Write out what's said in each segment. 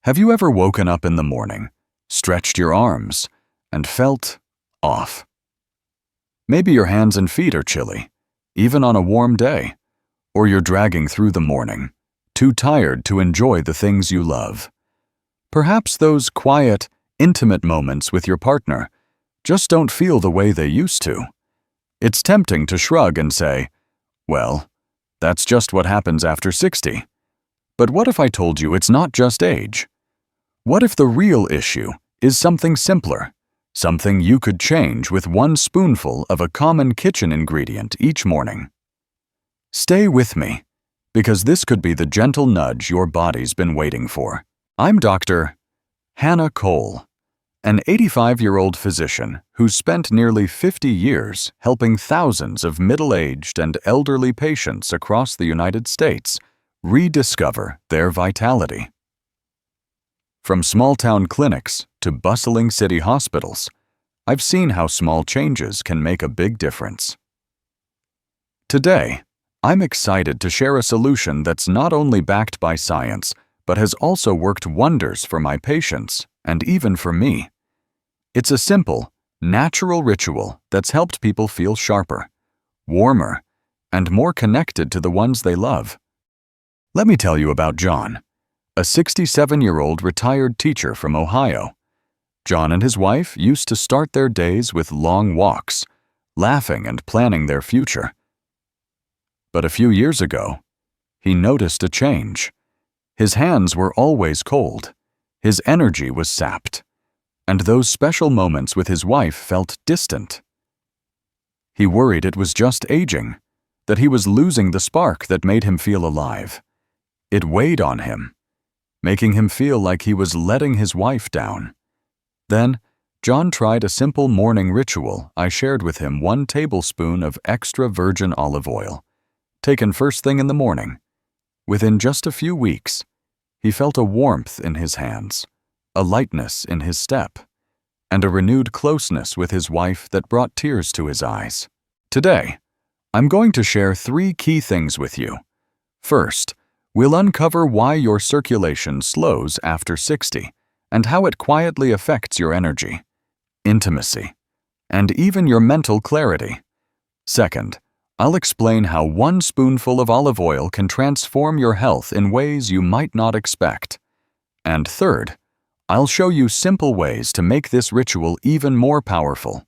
Have you ever woken up in the morning, stretched your arms, and felt off? Maybe your hands and feet are chilly, even on a warm day, or you're dragging through the morning, too tired to enjoy the things you love. Perhaps those quiet, intimate moments with your partner just don't feel the way they used to. It's tempting to shrug and say, well, that's just what happens after 60. But what if I told you it's not just age? What if the real issue is something simpler, something you could change with one spoonful of a common kitchen ingredient each morning? Stay with me, because this could be the gentle nudge your body's been waiting for. I'm Dr. Hannah Cole, an 85-year-old physician who's spent nearly 50 years helping thousands of middle-aged and elderly patients across the United States rediscover their vitality. From small-town clinics to bustling city hospitals, I've seen how small changes can make a big difference. Today, I'm excited to share a solution that's not only backed by science, but has also worked wonders for my patients and even for me. It's a simple, natural ritual that's helped people feel sharper, warmer, and more connected to the ones they love. Let me tell you about John, a 67-year-old retired teacher from Ohio. John and his wife used to start their days with long walks, laughing and planning their future. But a few years ago, he noticed a change. His hands were always cold, his energy was sapped, and those special moments with his wife felt distant. He worried it was just aging, that he was losing the spark that made him feel alive. It weighed on him, making him feel like he was letting his wife down. Then, John tried a simple morning ritual. I shared with him 1 tablespoon of extra virgin olive oil, taken first thing in the morning. Within just a few weeks, he felt a warmth in his hands, a lightness in his step, and a renewed closeness with his wife that brought tears to his eyes. Today, I'm going to share 3 key things with you. First, we'll uncover why your circulation slows after 60 and how it quietly affects your energy, intimacy, and even your mental clarity. Second, I'll explain how 1 spoonful of olive oil can transform your health in ways you might not expect. And third, I'll show you simple ways to make this ritual even more powerful,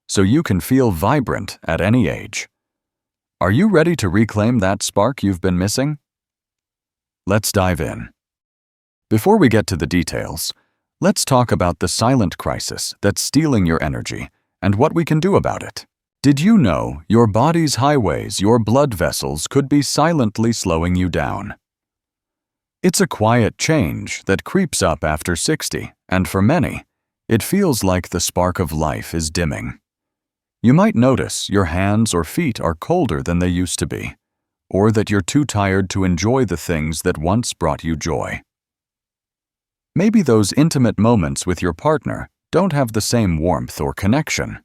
so you can feel vibrant at any age. Are you ready to reclaim that spark you've been missing? Let's dive in. Before we get to the details, let's talk about the silent crisis that's stealing your energy and what we can do about it. Did you know your body's highways, your blood vessels, could be silently slowing you down? It's a quiet change that creeps up after 60, and for many, it feels like the spark of life is dimming. You might notice your hands or feet are colder than they used to be, or that you're too tired to enjoy the things that once brought you joy. Maybe those intimate moments with your partner don't have the same warmth or connection.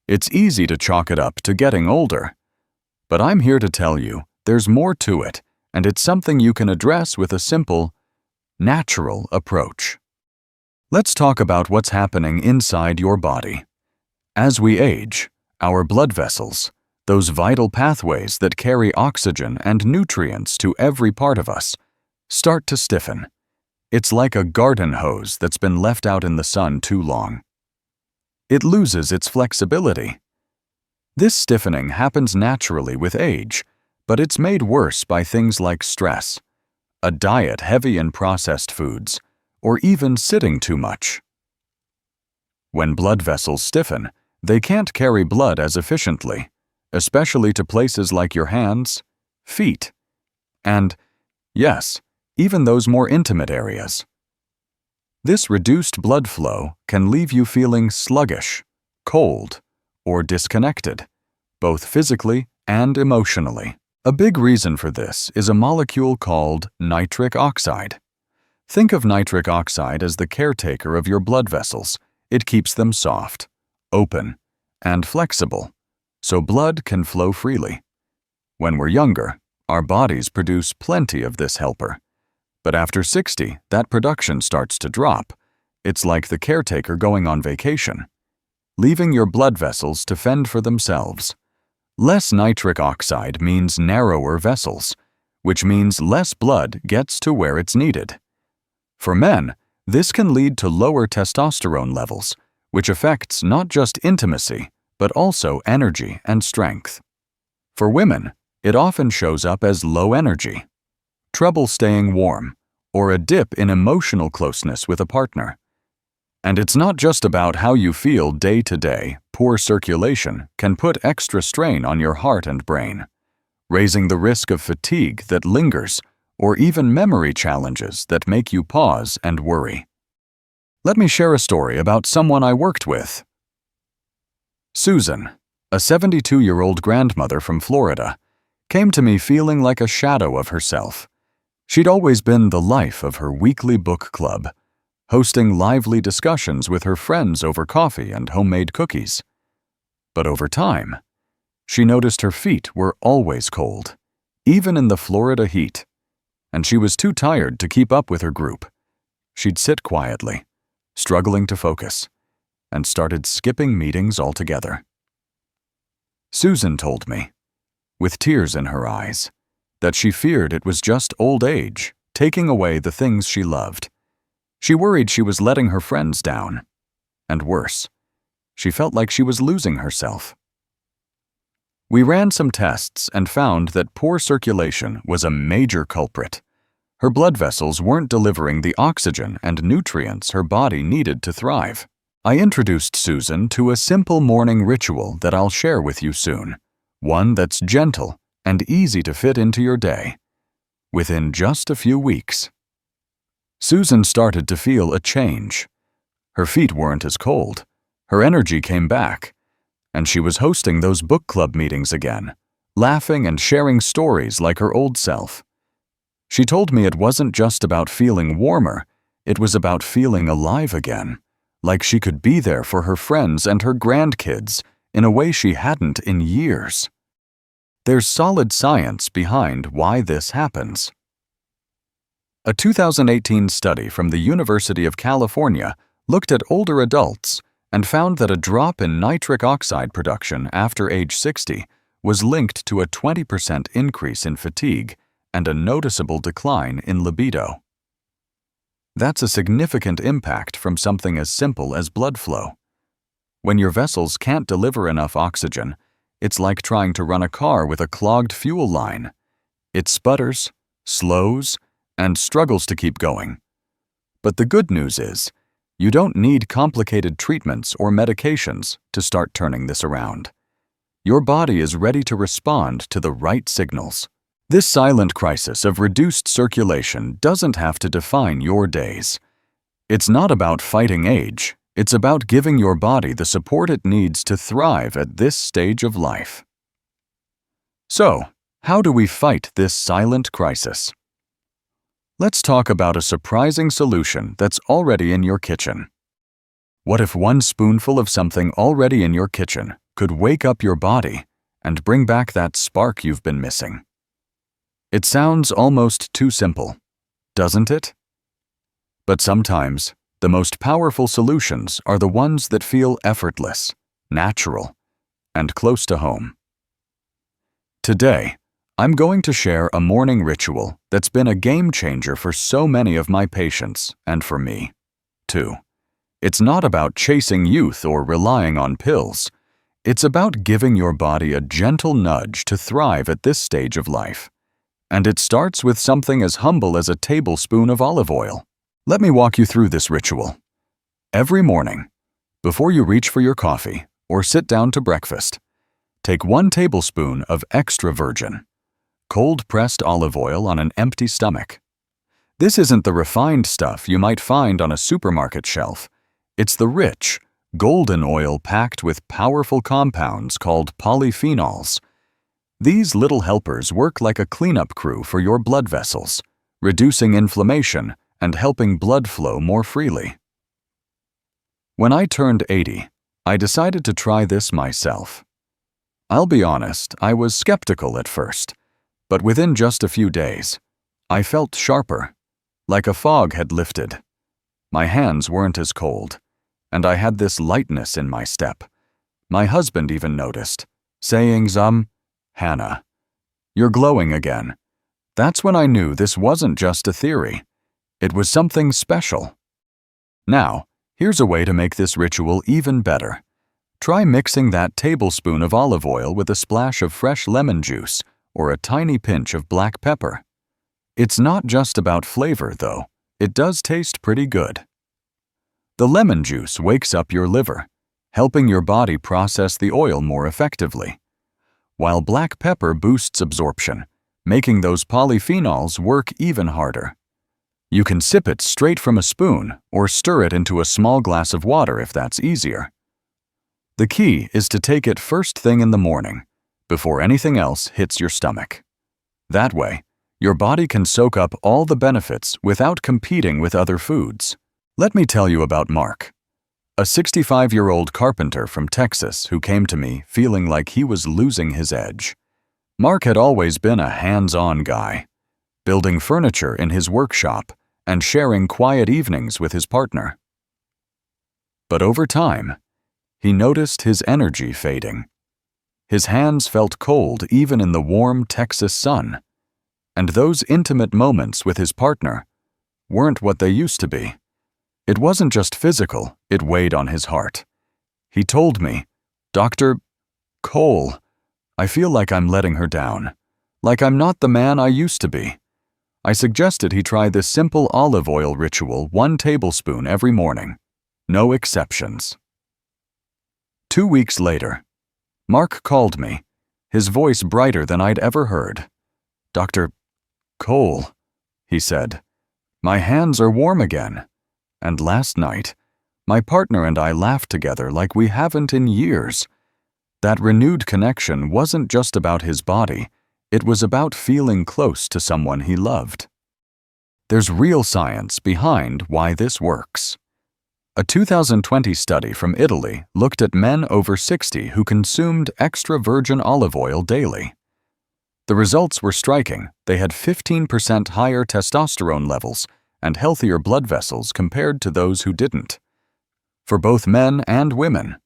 It's easy to chalk it up to getting older. But I'm here to tell you there's more to it, and it's something you can address with a simple, natural approach. Let's talk about what's happening inside your body. As we age, our blood vessels, those vital pathways that carry oxygen and nutrients to every part of us, start to stiffen. It's like a garden hose that's been left out in the sun too long. It loses its flexibility. This stiffening happens naturally with age, but it's made worse by things like stress, a diet heavy in processed foods, or even sitting too much. When blood vessels stiffen, they can't carry blood as efficiently, especially to places like your hands, feet, and, yes, even those more intimate areas. This reduced blood flow can leave you feeling sluggish, cold, or disconnected, both physically and emotionally. A big reason for this is a molecule called nitric oxide. Think of nitric oxide as the caretaker of your blood vessels. It keeps them soft, open, and flexible, so blood can flow freely. When we're younger, our bodies produce plenty of this helper. But after 60, that production starts to drop. It's like the caretaker going on vacation, leaving your blood vessels to fend for themselves. Less nitric oxide means narrower vessels, which means less blood gets to where it's needed. For men, this can lead to lower testosterone levels, which affects not just intimacy, but also energy and strength. For women, it often shows up as low energy, trouble staying warm, or a dip in emotional closeness with a partner. And it's not just about how you feel day to day. Poor circulation can put extra strain on your heart and brain, raising the risk of fatigue that lingers or even memory challenges that make you pause and worry. Let me share a story about someone I worked with. Susan, a 72-year-old grandmother from Florida, came to me feeling like a shadow of herself. She'd always been the life of her weekly book club, hosting lively discussions with her friends over coffee and homemade cookies. But over time, she noticed her feet were always cold, even in the Florida heat, and she was too tired to keep up with her group. She'd sit quietly, struggling to focus, and started skipping meetings altogether. Susan told me, with tears in her eyes, that she feared it was just old age taking away the things she loved. She worried she was letting her friends down. And worse, she felt like she was losing herself. We ran some tests and found that poor circulation was a major culprit. Her blood vessels weren't delivering the oxygen and nutrients her body needed to thrive. I introduced Susan to a simple morning ritual that I'll share with you soon, one that's gentle and easy to fit into your day. Within just a few weeks, Susan started to feel a change. Her feet weren't as cold, her energy came back, and she was hosting those book club meetings again, laughing and sharing stories like her old self. She told me it wasn't just about feeling warmer, it was about feeling alive again, like she could be there for her friends and her grandkids in a way she hadn't in years. There's solid science behind why this happens. A 2018 study from the University of California looked at older adults and found that a drop in nitric oxide production after age 60 was linked to a 20% increase in fatigue and a noticeable decline in libido. That's a significant impact from something as simple as blood flow. When your vessels can't deliver enough oxygen, it's like trying to run a car with a clogged fuel line. It sputters, slows, and struggles to keep going. But the good news is, you don't need complicated treatments or medications to start turning this around. Your body is ready to respond to the right signals. This silent crisis of reduced circulation doesn't have to define your days. It's not about fighting age, it's about giving your body the support it needs to thrive at this stage of life. So, how do we fight this silent crisis? Let's talk about a surprising solution that's already in your kitchen. What if one spoonful of something already in your kitchen could wake up your body and bring back that spark you've been missing? It sounds almost too simple, doesn't it? But sometimes, the most powerful solutions are the ones that feel effortless, natural, and close to home. Today, I'm going to share a morning ritual that's been a game changer for so many of my patients and for me, too. It's not about chasing youth or relying on pills. It's about giving your body a gentle nudge to thrive at this stage of life. And it starts with something as humble as a tablespoon of olive oil. Let me walk you through this ritual. Every morning, before you reach for your coffee or sit down to breakfast, take 1 tablespoon of extra virgin, cold-pressed olive oil on an empty stomach. This isn't the refined stuff you might find on a supermarket shelf. It's the rich, golden oil packed with powerful compounds called polyphenols. These little helpers work like a cleanup crew for your blood vessels, reducing inflammation and helping blood flow more freely. When I turned 80, I decided to try this myself. I'll be honest, I was skeptical at first, but within just a few days, I felt sharper, Like a fog had lifted. My hands weren't as cold, and I had this lightness in my step. My husband even noticed, saying, Hannah, you're glowing again. That's when I knew this wasn't just a theory. It was something special. Now, here's a way to make this ritual even better. Try mixing that tablespoon of olive oil with a splash of fresh lemon juice or a tiny pinch of black pepper. It's not just about flavor, though. It does taste pretty good. The lemon juice wakes up your liver, helping your body process the oil more effectively, while black pepper boosts absorption, making those polyphenols work even harder. You can sip it straight from a spoon or stir it into a small glass of water if that's easier. The key is to take it first thing in the morning, before anything else hits your stomach. That way, your body can soak up all the benefits without competing with other foods. Let me tell you about Mark, a 65-year-old carpenter from Texas who came to me feeling like he was losing his edge. Mark had always been a hands-on guy, building furniture in his workshop and sharing quiet evenings with his partner. But over time, he noticed his energy fading. His hands felt cold even in the warm Texas sun, and those intimate moments with his partner weren't what they used to be. It wasn't just physical, it weighed on his heart. He told me, "Dr. Cole, I feel like I'm letting her down, like I'm not the man I used to be." I suggested he try this simple olive oil ritual 1 tablespoon every morning. No exceptions. 2 weeks later, Mark called me, his voice brighter than I'd ever heard. "Dr. Cole," he said, "my hands are warm again. And last night, my partner and I laughed together like we haven't in years." That renewed connection wasn't just about his body, it was about feeling close to someone he loved. There's real science behind why this works. A 2020 study from Italy looked at men over 60 who consumed extra virgin olive oil daily. The results were striking. They had 15% higher testosterone levels and healthier blood vessels compared to those who didn't. For both men and women,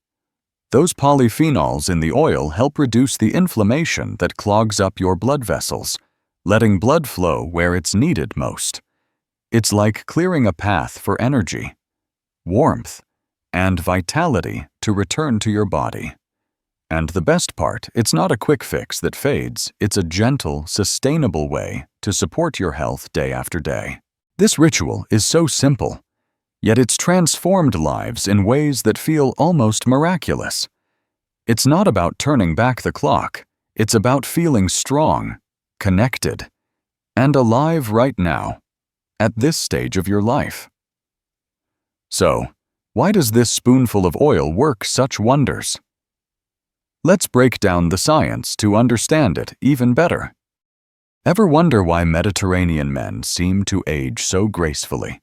those polyphenols in the oil help reduce the inflammation that clogs up your blood vessels, letting blood flow where it's needed most. It's like clearing a path for energy, warmth, and vitality to return to your body. And the best part, it's not a quick fix that fades, it's a gentle, sustainable way to support your health day after day. This ritual is so simple, yet it's transformed lives in ways that feel almost miraculous. It's not about turning back the clock, it's about feeling strong, connected, and alive right now, at this stage of your life. So, why does this spoonful of oil work such wonders? Let's break down the science to understand it even better. Ever wonder why Mediterranean men seem to age so gracefully?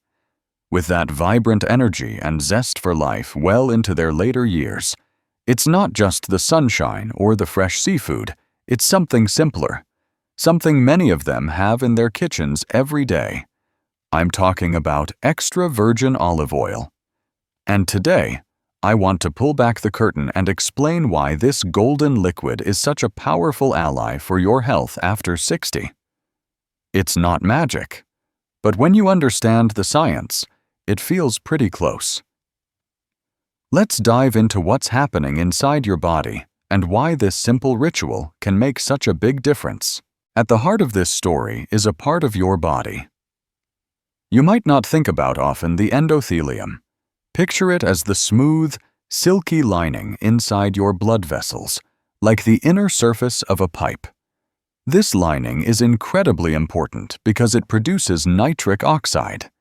With that vibrant energy and zest for life well into their later years, it's not just the sunshine or the fresh seafood, it's something simpler, something many of them have in their kitchens every day. I'm talking about extra virgin olive oil. And today, I want to pull back the curtain and explain why this golden liquid is such a powerful ally for your health after 60. It's not magic, but when you understand the science, it feels pretty close. Let's dive into what's happening inside your body and why this simple ritual can make such a big difference. At the heart of this story is a part of your body you might not think about often: the endothelium. Picture it as the smooth, silky lining inside your blood vessels, like the inner surface of a pipe. This lining is incredibly important because it produces nitric oxide,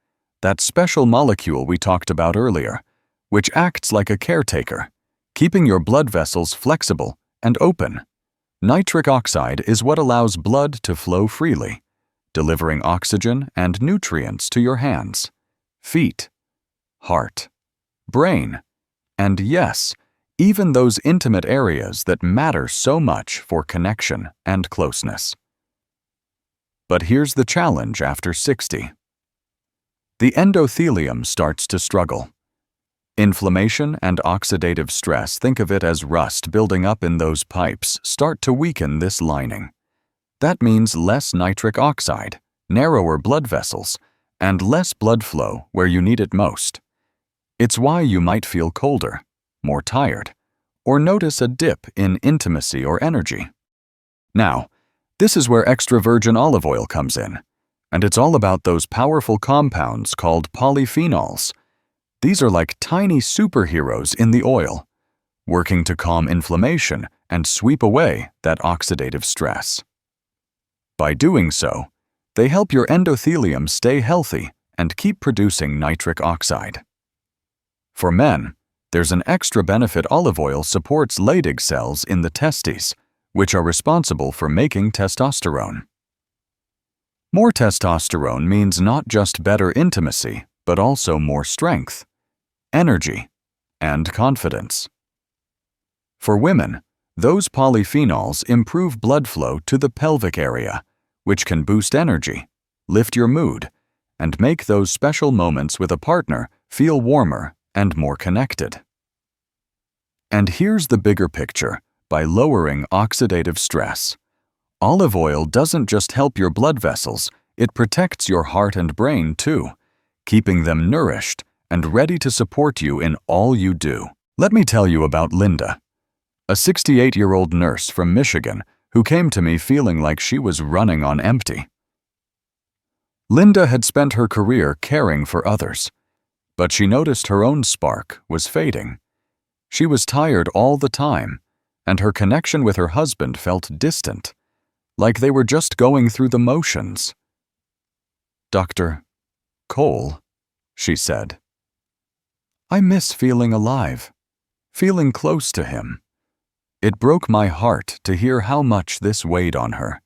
that special molecule we talked about earlier, which acts like a caretaker, keeping your blood vessels flexible and open. Nitric oxide is what allows blood to flow freely, delivering oxygen and nutrients to your hands, feet, heart, brain, and yes, even those intimate areas that matter so much for connection and closeness. But here's the challenge after 60. the endothelium starts to struggle. Inflammation and oxidative stress, think of it as rust building up in those pipes, start to weaken this lining. That means less nitric oxide, narrower blood vessels, and less blood flow where you need it most. It's why you might feel colder, more tired, or notice a dip in intimacy or energy. Now, this is where extra virgin olive oil comes in, and it's all about those powerful compounds called polyphenols. These are like tiny superheroes in the oil, working to calm inflammation and sweep away that oxidative stress. By doing so, they help your endothelium stay healthy and keep producing nitric oxide. For men, there's an extra benefit. Olive oil supports Leydig cells in the testes, which are responsible for making testosterone. More testosterone means not just better intimacy, but also more strength, energy, and confidence. For women, those polyphenols improve blood flow to the pelvic area, which can boost energy, lift your mood, and make those special moments with a partner feel warmer and more connected. And here's the bigger picture. By lowering oxidative stress, olive oil doesn't just help your blood vessels, it protects your heart and brain too, keeping them nourished and ready to support you in all you do. Let me tell you about Linda, a 68-year-old nurse from Michigan who came to me feeling like she was running on empty. Linda had spent her career caring for others, but she noticed her own spark was fading. She was tired all the time, and her connection with her husband felt distant, like they were just going through the motions. "Dr. Cole," she said, "I miss feeling alive, feeling close to him." It broke my heart to hear how much this weighed on her.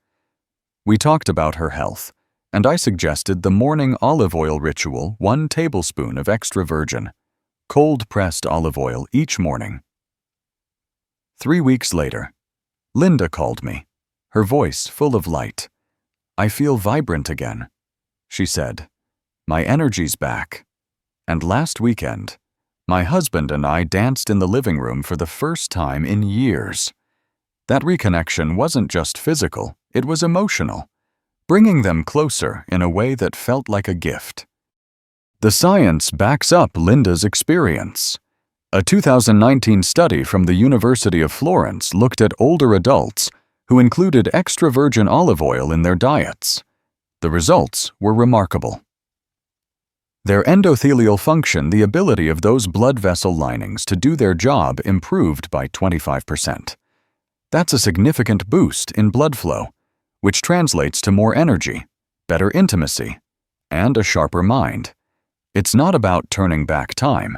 We talked about her health, and I suggested the morning olive oil ritual: 1 tablespoon of extra virgin, cold-pressed olive oil each morning. 3 weeks later, Linda called me, her voice full of light. "I feel vibrant again," she said. "My energy's back." And last weekend, my husband and I danced in the living room for the first time in years. That reconnection wasn't just physical, it was emotional, bringing them closer in a way that felt like a gift. The science backs up Linda's experience. A 2019 study from the University of Florence looked at older adults who included extra virgin olive oil in their diets. The results were remarkable. Their endothelial function, the ability of those blood vessel linings to do their job, improved by 25%. That's a significant boost in blood flow, which translates to more energy, better intimacy, and a sharper mind. It's not about turning back time.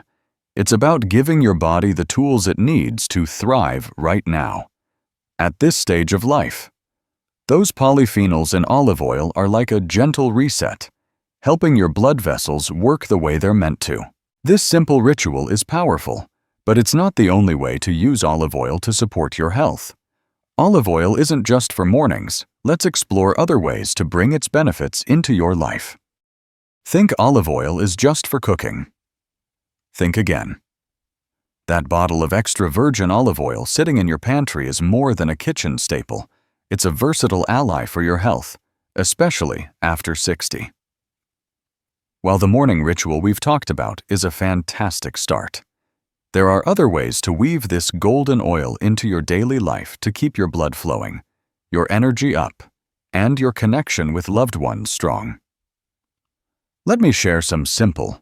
It's about giving your body the tools it needs to thrive right now, at this stage of life. Those polyphenols in olive oil are like a gentle reset, helping your blood vessels work the way they're meant to. This simple ritual is powerful, but it's not the only way to use olive oil to support your health. Olive oil isn't just for mornings. Let's explore other ways to bring its benefits into your life. Think olive oil is just for cooking. Think again. That bottle of extra virgin olive oil sitting in your pantry is more than a kitchen staple. It's a versatile ally for your health, especially after 60. While the morning ritual we've talked about is a fantastic start, there are other ways to weave this golden oil into your daily life to keep your blood flowing, your energy up, and your connection with loved ones strong. Let me share some simple,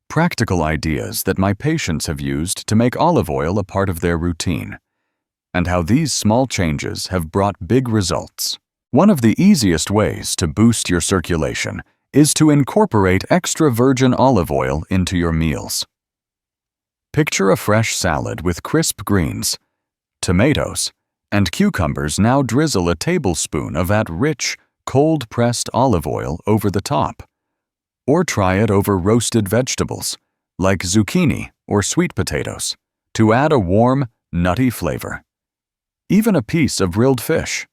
practical ideas that my patients have used to make olive oil a part of their routine, and how these small changes have brought big results. One of the easiest ways to boost your circulation is to incorporate extra virgin olive oil into your meals. Picture a fresh salad with crisp greens, tomatoes, and cucumbers. Now drizzle a tablespoon of that rich, cold-pressed olive oil over the top. Or try it over roasted vegetables, like zucchini or sweet potatoes, to add a warm, nutty flavor. Even a piece of grilled fish,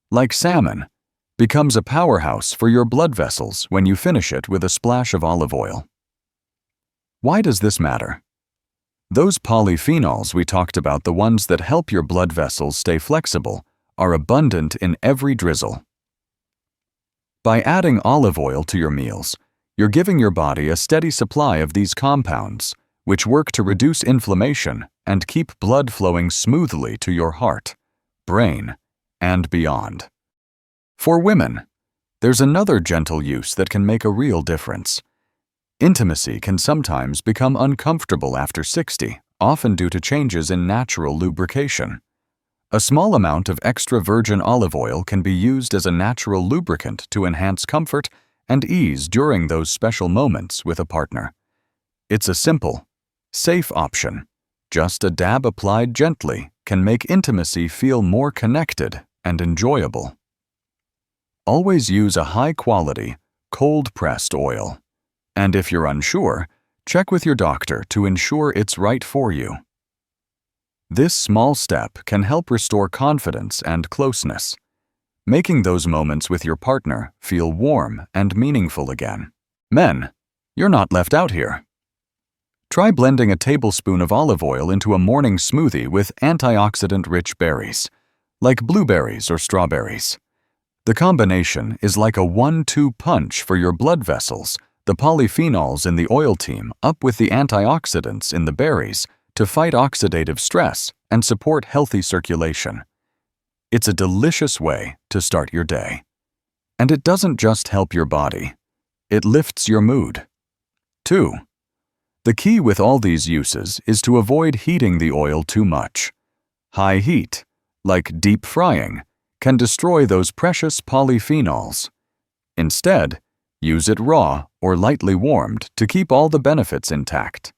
like salmon, becomes a powerhouse for your blood vessels when you finish it with a splash of olive oil. Why does this matter? Those polyphenols we talked about, the ones that help your blood vessels stay flexible, are abundant in every drizzle. By adding olive oil to your meals, you're giving your body a steady supply of these compounds, which work to reduce inflammation and keep blood flowing smoothly to your heart, brain, and beyond. For women, there's another gentle use that can make a real difference. Intimacy can sometimes become uncomfortable after 60, often due to changes in natural lubrication. A small amount of extra virgin olive oil can be used as a natural lubricant to enhance comfort and ease during those special moments with a partner. It's a simple, safe option. Just a dab applied gently can make intimacy feel more connected and enjoyable. Always use a high-quality, cold-pressed oil. And if you're unsure, check with your doctor to ensure it's right for you. This small step can help restore confidence and closeness, making those moments with your partner feel warm and meaningful again. Men, you're not left out here. Try blending a tablespoon of olive oil into a morning smoothie with antioxidant-rich berries, like blueberries or strawberries. The combination is like a 1-2 punch for your blood vessels, the polyphenols in the oil team up with the antioxidants in the berries to fight oxidative stress and support healthy circulation. It's a delicious way to start your day. And it doesn't just help your body, it lifts your mood. 2. The key with all these uses is to avoid heating the oil too much. High heat, like deep frying, can destroy those precious polyphenols. Instead, use it raw or lightly warmed to keep all the benefits intact.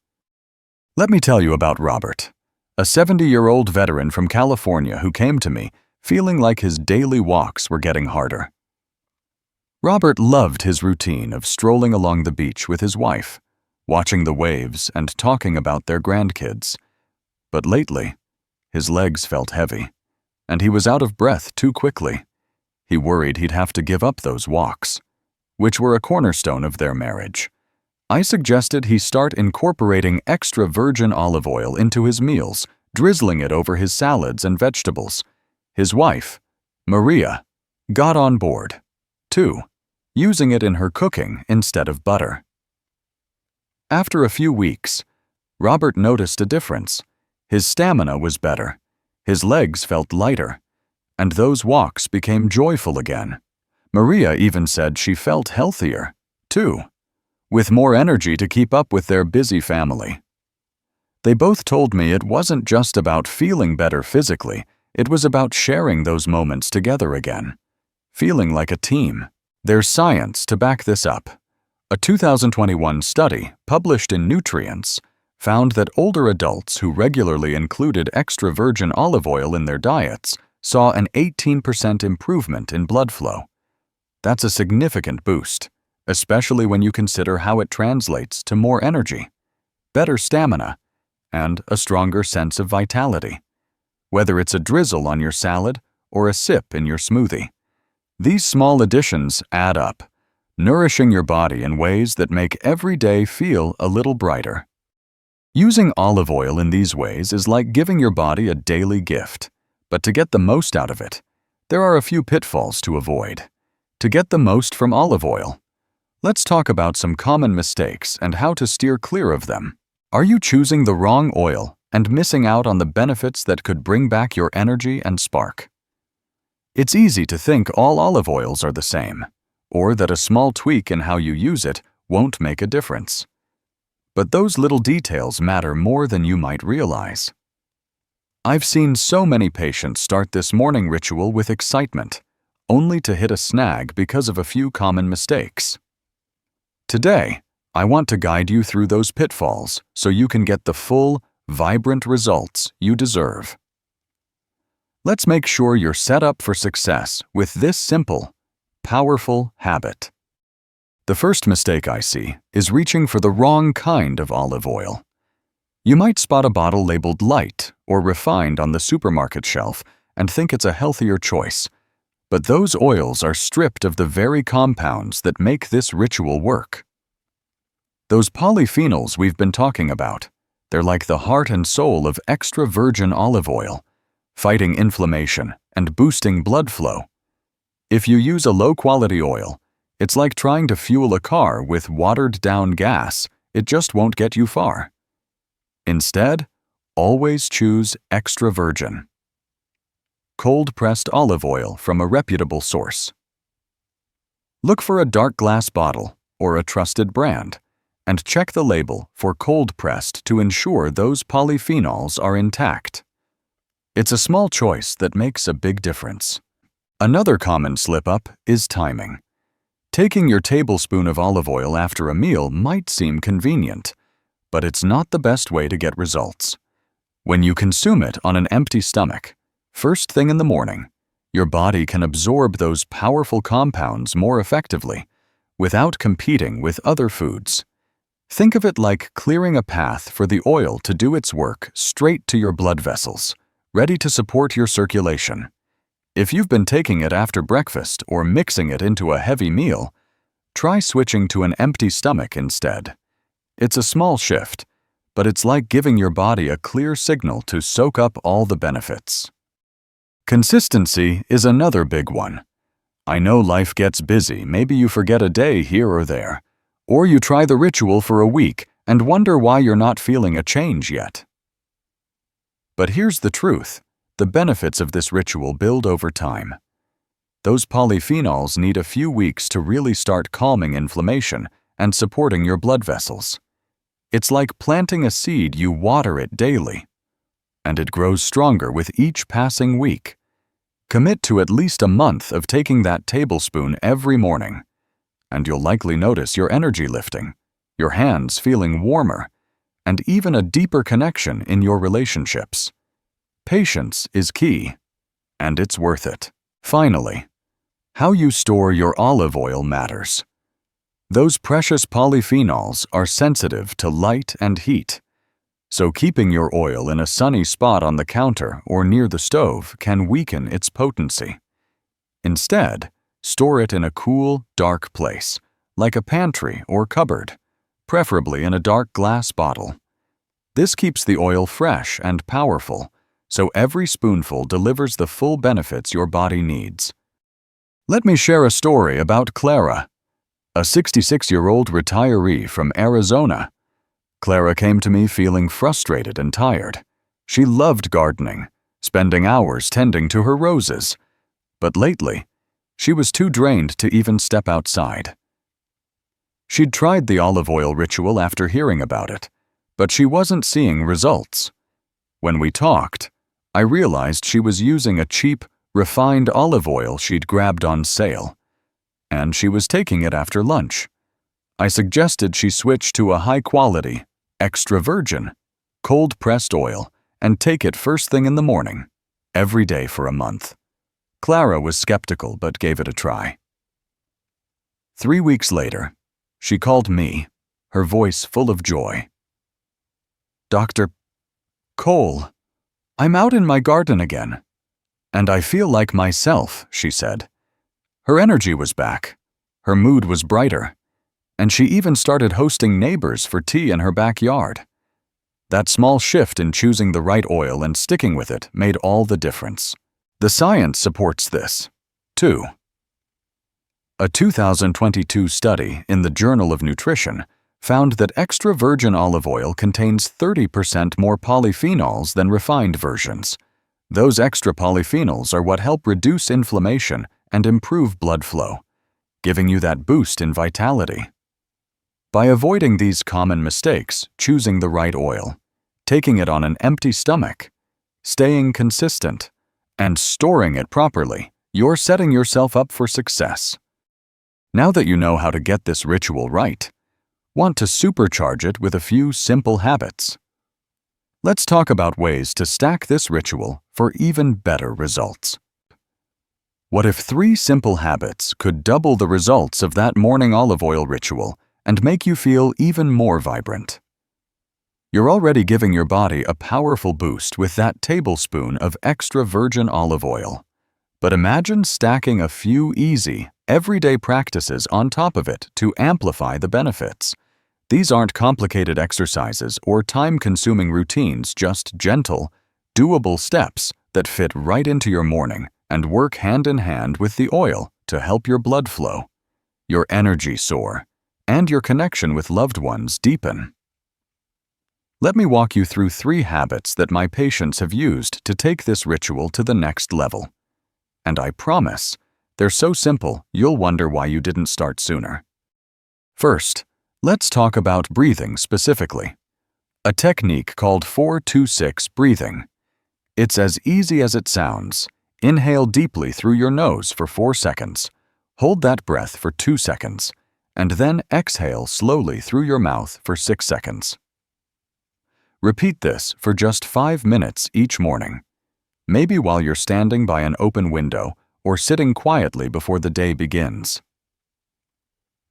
Let me tell you about Robert, a 70-year-old veteran from California who came to me feeling like his daily walks were getting harder. Robert loved his routine of strolling along the beach with his wife, watching the waves and talking about their grandkids. But lately, his legs felt heavy, and he was out of breath too quickly. He worried he'd have to give up those walks, which were a cornerstone of their marriage. I suggested he start incorporating extra virgin olive oil into his meals, drizzling it over his salads and vegetables. His wife, Maria, got on board, too, using it in her cooking instead of butter. After a few weeks, Robert noticed a difference. His stamina was better, his legs felt lighter, and those walks became joyful again. Maria even said she felt healthier, too, with more energy to keep up with their busy family. They both told me it wasn't just about feeling better physically, it was about sharing those moments together again, feeling like a team. There's science to back this up. A 2021 study published in Nutrients found that older adults who regularly included extra virgin olive oil in their diets saw an 18% improvement in blood flow. That's a significant boost, especially when you consider how it translates to more energy, better stamina, and a stronger sense of vitality. Whether it's a drizzle on your salad or a sip in your smoothie, these small additions add up, nourishing your body in ways that make every day feel a little brighter. Using olive oil in these ways is like giving your body a daily gift, but to get the most out of it, there are a few pitfalls to avoid. To get the most from olive oil, let's talk about some common mistakes and how to steer clear of them. Are you choosing the wrong oil and missing out on the benefits that could bring back your energy and spark? It's easy to think all olive oils are the same, or that a small tweak in how you use it won't make a difference. But those little details matter more than you might realize. I've seen so many patients start this morning ritual with excitement, only to hit a snag because of a few common mistakes. Today, I want to guide you through those pitfalls so you can get the full, vibrant results you deserve. Let's make sure you're set up for success with this simple, powerful habit. The first mistake I see is reaching for the wrong kind of olive oil. You might spot a bottle labeled light or refined on the supermarket shelf and think it's a healthier choice. But those oils are stripped of the very compounds that make this ritual work. Those polyphenols we've been talking about, they're like the heart and soul of extra virgin olive oil, fighting inflammation and boosting blood flow. If you use a low-quality oil, it's like trying to fuel a car with watered-down gas. It just won't get you far. Instead, always choose extra virgin. Cold-pressed olive oil from a reputable source. Look for a dark glass bottle or a trusted brand, and check the label for cold-pressed to ensure those polyphenols are intact. It's a small choice that makes a big difference. Another common slip-up is timing. Taking your tablespoon of olive oil after a meal might seem convenient, but it's not the best way to get results. When you consume it on an empty stomach, first thing in the morning, your body can absorb those powerful compounds more effectively without competing with other foods. Think of it like clearing a path for the oil to do its work straight to your blood vessels, ready to support your circulation. If you've been taking it after breakfast or mixing it into a heavy meal, try switching to an empty stomach instead. It's a small shift, but it's like giving your body a clear signal to soak up all the benefits. Consistency is another big one. I know life gets busy. Maybe you forget a day here or there, or you try the ritual for a week and wonder why you're not feeling a change yet. But here's the truth. The benefits of this ritual build over time. Those polyphenols need a few weeks to really start calming inflammation and supporting your blood vessels. It's like planting a seed. You water it daily, and it grows stronger with each passing week. Commit to at least a month of taking that tablespoon every morning, and you'll likely notice your energy lifting, your hands feeling warmer, and even a deeper connection in your relationships. Patience is key, and it's worth it. Finally, how you store your olive oil matters. Those precious polyphenols are sensitive to light and heat, so keeping your oil in a sunny spot on the counter or near the stove can weaken its potency. Instead, store it in a cool, dark place, like a pantry or cupboard, preferably in a dark glass bottle. This keeps the oil fresh and powerful, so every spoonful delivers the full benefits your body needs. Let me share a story about Clara, a 66-year-old retiree from Arizona. Clara came to me feeling frustrated and tired. She loved gardening, spending hours tending to her roses. But lately, she was too drained to even step outside. She'd tried the olive oil ritual after hearing about it, but she wasn't seeing results. When we talked, I realized she was using a cheap, refined olive oil she'd grabbed on sale, and she was taking it after lunch. I suggested she switch to a high-quality, extra virgin, cold-pressed oil and take it first thing in the morning, every day for a month. Clara was skeptical but gave it a try. 3 weeks later, she called me, her voice full of joy. "Dr. Cole, I'm out in my garden again, and I feel like myself," she said. Her energy was back, her mood was brighter, and she even started hosting neighbors for tea in her backyard. That small shift in choosing the right oil and sticking with it made all the difference. The science supports this, too. A 2022 study in the Journal of Nutrition found that extra virgin olive oil contains 30% more polyphenols than refined versions. Those extra polyphenols are what help reduce inflammation and improve blood flow, giving you that boost in vitality. By avoiding these common mistakes, choosing the right oil, taking it on an empty stomach, staying consistent, and storing it properly, you're setting yourself up for success. Now that you know how to get this ritual right, want to supercharge it with a few simple habits. Let's talk about ways to stack this ritual for even better results. What if 3 simple habits could double the results of that morning olive oil ritual and make you feel even more vibrant? You're already giving your body a powerful boost with that tablespoon of extra virgin olive oil. But imagine stacking a few easy, everyday practices on top of it to amplify the benefits. These aren't complicated exercises or time-consuming routines, just gentle, doable steps that fit right into your morning and work hand in hand with the oil to help your blood flow, your energy soar, and your connection with loved ones deepen. Let me walk you through 3 habits that my patients have used to take this ritual to the next level. And I promise, they're so simple you'll wonder why you didn't start sooner. First, let's talk about breathing specifically. A technique called 4-2-6 breathing. It's as easy as it sounds. Inhale deeply through your nose for 4 seconds. Hold that breath for 2 seconds, and then exhale slowly through your mouth for 6 seconds. Repeat this for just 5 minutes each morning, maybe while you're standing by an open window or sitting quietly before the day begins.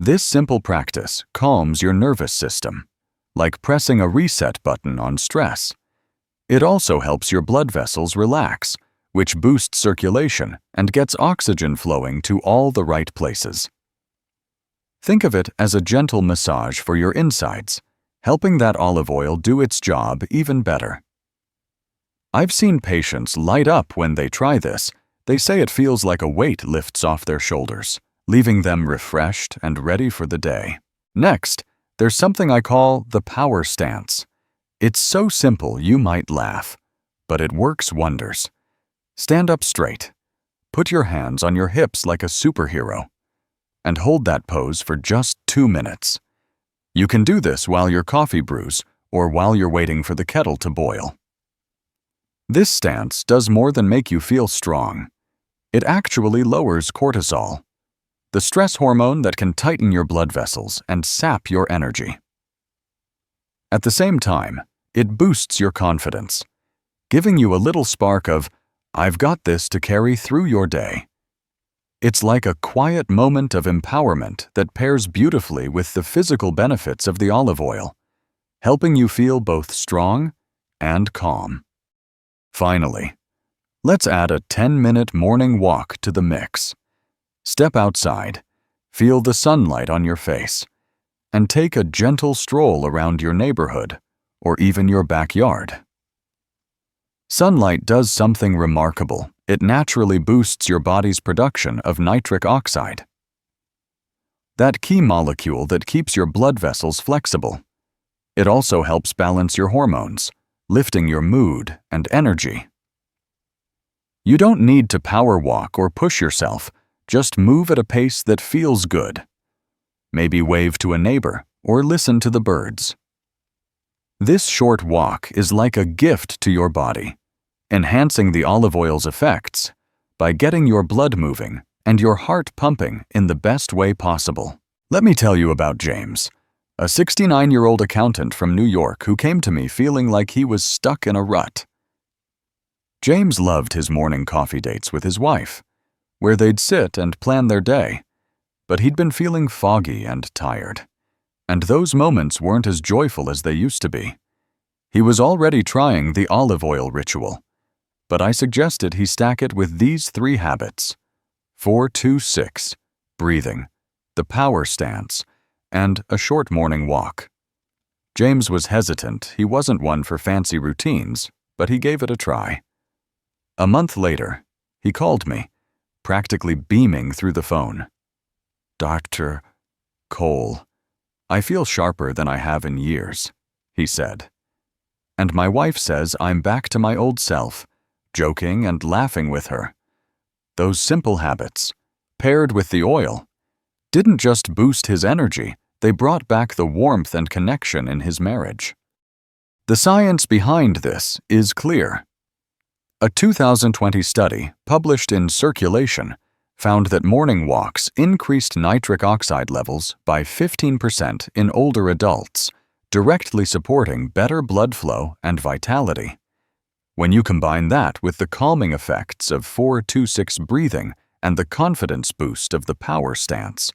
This simple practice calms your nervous system, like pressing a reset button on stress. It also helps your blood vessels relax, which boosts circulation and gets oxygen flowing to all the right places. Think of it as a gentle massage for your insides, helping that olive oil do its job even better. I've seen patients light up when they try this. They say it feels like a weight lifts off their shoulders, leaving them refreshed and ready for the day. Next, there's something I call the power stance. It's so simple you might laugh, but it works wonders. Stand up straight. Put your hands on your hips like a superhero, and hold that pose for just 2 minutes. You can do this while your coffee brews or while you're waiting for the kettle to boil. This stance does more than make you feel strong. It actually lowers cortisol, the stress hormone that can tighten your blood vessels and sap your energy. At the same time, it boosts your confidence, giving you a little spark of, "I've got this," to carry through your day. It's like a quiet moment of empowerment that pairs beautifully with the physical benefits of the olive oil, helping you feel both strong and calm. Finally, let's add a 10-minute morning walk to the mix. Step outside, feel the sunlight on your face, and take a gentle stroll around your neighborhood or even your backyard. Sunlight does something remarkable. It naturally boosts your body's production of nitric oxide, that key molecule that keeps your blood vessels flexible. It also helps balance your hormones, lifting your mood and energy. You don't need to power walk or push yourself, just move at a pace that feels good. Maybe wave to a neighbor or listen to the birds. This short walk is like a gift to your body, enhancing the olive oil's effects by getting your blood moving and your heart pumping in the best way possible. Let me tell you about James, a 69-year-old accountant from New York who came to me feeling like he was stuck in a rut. James loved his morning coffee dates with his wife, where they'd sit and plan their day, but he'd been feeling foggy and tired, and those moments weren't as joyful as they used to be. He was already trying the olive oil ritual, but I suggested he stack it with these 3 habits: 4-2-6, breathing, the power stance, and a short morning walk. James was hesitant. He wasn't one for fancy routines, but he gave it a try. A month later, he called me, practically beaming through the phone. "Dr. Cole, I feel sharper than I have in years," he said. "And my wife says I'm back to my old self, joking and laughing with her." Those simple habits, paired with the oil, didn't just boost his energy, they brought back the warmth and connection in his marriage. The science behind this is clear. A 2020 study published in Circulation found that morning walks increased nitric oxide levels by 15% in older adults, directly supporting better blood flow and vitality. When you combine that with the calming effects of 4-2-6 breathing and the confidence boost of the power stance,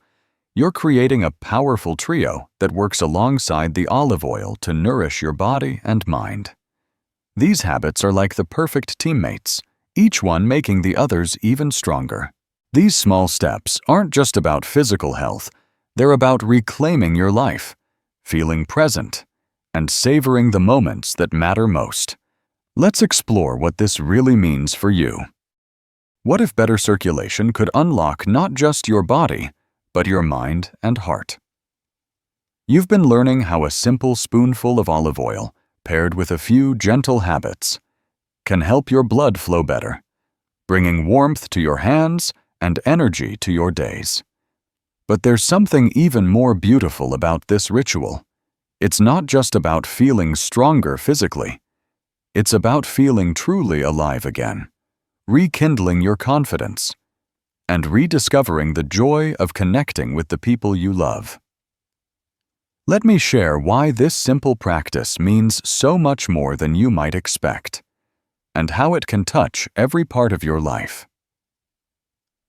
you're creating a powerful trio that works alongside the olive oil to nourish your body and mind. These habits are like the perfect teammates, each one making the others even stronger. These small steps aren't just about physical health, they're about reclaiming your life, feeling present, and savoring the moments that matter most. Let's explore what this really means for you. What if better circulation could unlock not just your body, but your mind and heart? You've been learning how a simple spoonful of olive oil, paired with a few gentle habits, can help your blood flow better, bringing warmth to your hands and energy to your days. But there's something even more beautiful about this ritual. It's not just about feeling stronger physically. It's about feeling truly alive again, rekindling your confidence, and rediscovering the joy of connecting with the people you love. Let me share why this simple practice means so much more than you might expect, and how it can touch every part of your life.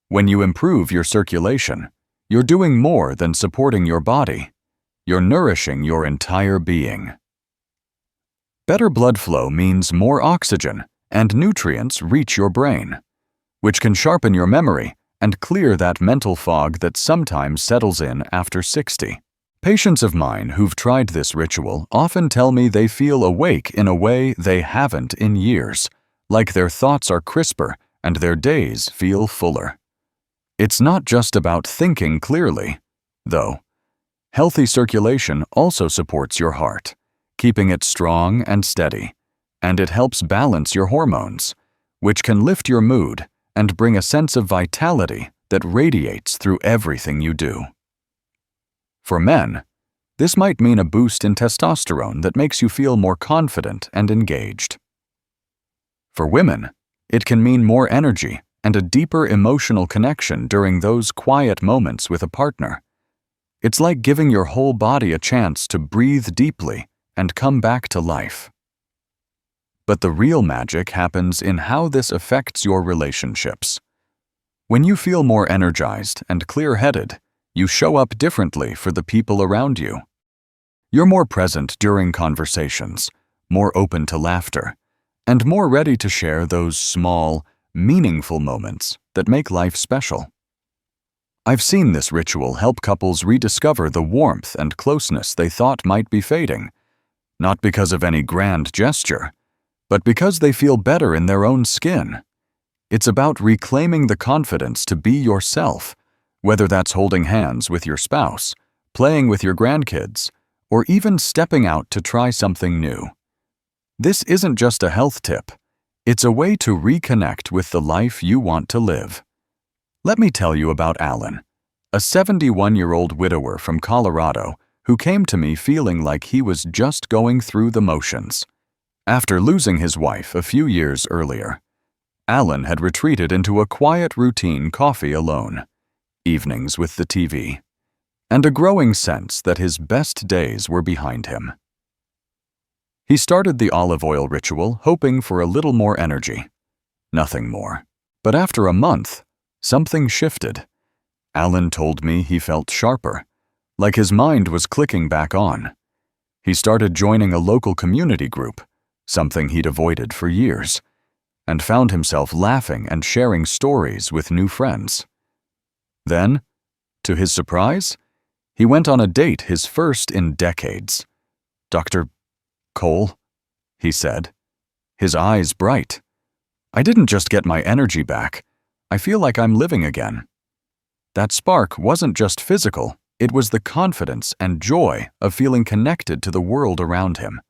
When you improve your circulation, you're doing more than supporting your body. You're nourishing your entire being. Better blood flow means more oxygen and nutrients reach your brain, which can sharpen your memory and clear that mental fog that sometimes settles in after 60. Patients of mine who've tried this ritual often tell me they feel awake in a way they haven't in years, like their thoughts are crisper and their days feel fuller. It's not just about thinking clearly, though. Healthy circulation also supports your heart, keeping it strong and steady, and it helps balance your hormones, which can lift your mood and bring a sense of vitality that radiates through everything you do. For men, this might mean a boost in testosterone that makes you feel more confident and engaged. For women, it can mean more energy and a deeper emotional connection during those quiet moments with a partner. It's like giving your whole body a chance to breathe deeply and come back to life. But the real magic happens in how this affects your relationships. When you feel more energized and clear-headed, you show up differently for the people around you. You're more present during conversations, more open to laughter, and more ready to share those small, meaningful moments that make life special. I've seen this ritual help couples rediscover the warmth and closeness they thought might be fading, not because of any grand gesture, but because they feel better in their own skin. It's about reclaiming the confidence to be yourself, whether that's holding hands with your spouse, playing with your grandkids, or even stepping out to try something new. This isn't just a health tip. It's a way to reconnect with the life you want to live. Let me tell you about Alan, a 71-year-old widower from Colorado who came to me feeling like he was just going through the motions. After losing his wife a few years earlier, Alan had retreated into a quiet routine coffee alone, evenings with the TV, and a growing sense that his best days were behind him. He started the olive oil ritual hoping for a little more energy. Nothing more. But after a month, something shifted. Alan told me he felt sharper, like his mind was clicking back on. He started joining a local community group, something he'd avoided for years, and found himself laughing and sharing stories with new friends. Then, to his surprise, he went on a date, his first in decades. "Dr. Cole," he said, his eyes bright. "I didn't just get my energy back. I feel like I'm living again." That spark wasn't just physical, it was the confidence and joy of feeling connected to the world around him.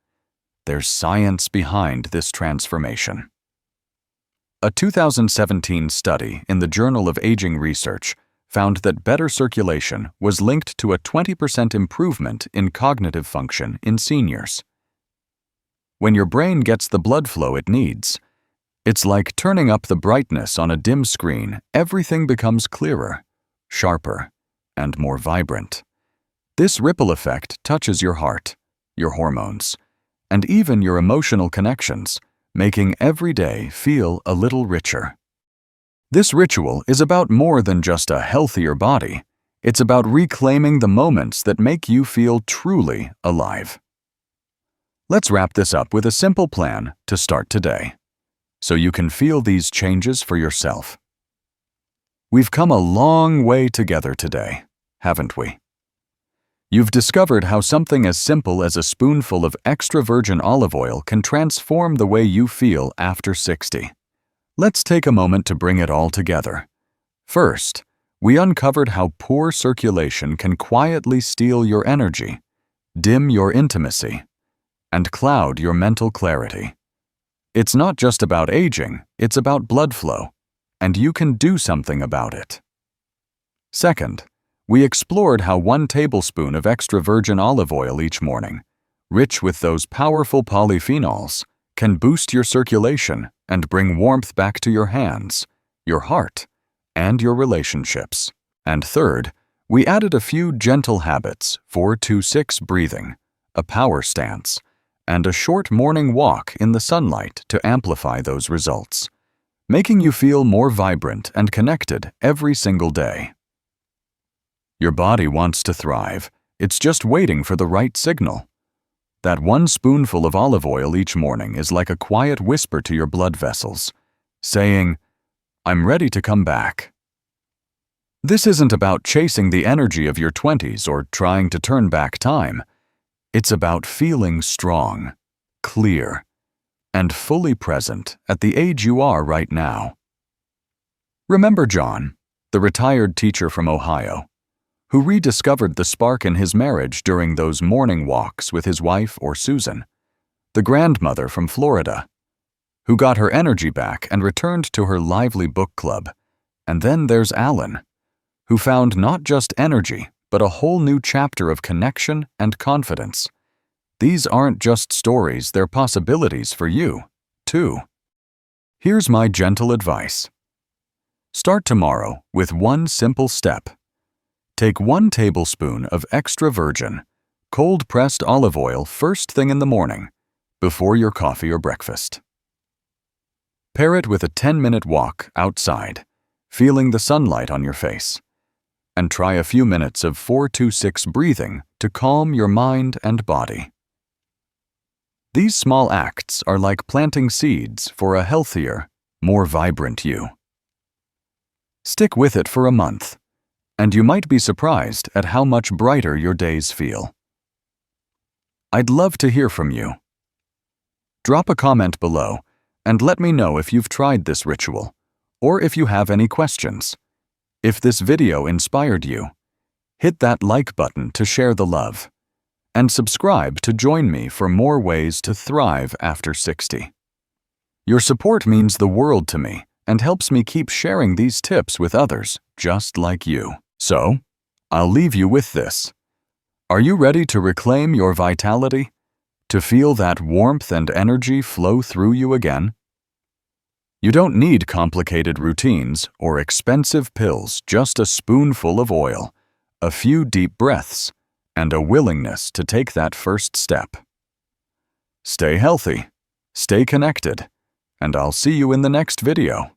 There's science behind this transformation. A 2017 study in the Journal of Aging Research found that better circulation was linked to a 20% improvement in cognitive function in seniors. When your brain gets the blood flow it needs, it's like turning up the brightness on a dim screen. Everything becomes clearer, sharper, and more vibrant. This ripple effect touches your heart, your hormones, and even your emotional connections, making every day feel a little richer. This ritual is about more than just a healthier body. It's about reclaiming the moments that make you feel truly alive. Let's wrap this up with a simple plan to start today. so you can feel these changes for yourself. We've come a long way together today, haven't we? You've discovered how something as simple as a spoonful of extra virgin olive oil can transform the way you feel after 60. Let's take a moment to bring it all together. First, we uncovered how poor circulation can quietly steal your energy, dim your intimacy, and cloud your mental clarity. It's not just about aging, it's about blood flow, and you can do something about it. Second, we explored how 1 tablespoon of extra virgin olive oil each morning, rich with those powerful polyphenols, can boost your circulation and bring warmth back to your hands, your heart, and your relationships. And third, we added a few gentle habits: 4-6 breathing, a power stance, and a short morning walk in the sunlight to amplify those results, making you feel more vibrant and connected every single day. Your body wants to thrive. It's just waiting for the right signal. That 1 spoonful of olive oil each morning is like a quiet whisper to your blood vessels, saying, "I'm ready to come back." This isn't about chasing the energy of your 20s or trying to turn back time. It's about feeling strong, clear, and fully present at the age you are right now. Remember John, the retired teacher from Ohio, who rediscovered the spark in his marriage during those morning walks with his wife or Susan, the grandmother from Florida, who got her energy back and returned to her lively book club, and then there's Alan, who found not just energy, but a whole new chapter of connection and confidence. These aren't just stories, they're possibilities for you, too. Here's my gentle advice. Start tomorrow with 1 simple step. Take 1 tablespoon of extra virgin, cold-pressed olive oil first thing in the morning, before your coffee or breakfast. Pair it with a 10-minute walk outside, feeling the sunlight on your face, and try a few minutes of 4-6 breathing to calm your mind and body. These small acts are like planting seeds for a healthier, more vibrant you. Stick with it for a month, and you might be surprised at how much brighter your days feel. I'd love to hear from you. Drop a comment below and let me know if you've tried this ritual, or if you have any questions. If this video inspired you, hit that like button to share the love, and subscribe to join me for more ways to thrive after 60. Your support means the world to me and helps me keep sharing these tips with others just like you. So, I'll leave you with this. Are you ready to reclaim your vitality? To feel that warmth and energy flow through you again? You don't need complicated routines or expensive pills, just a spoonful of oil, a few deep breaths, and a willingness to take that first step. Stay healthy, stay connected, and I'll see you in the next video.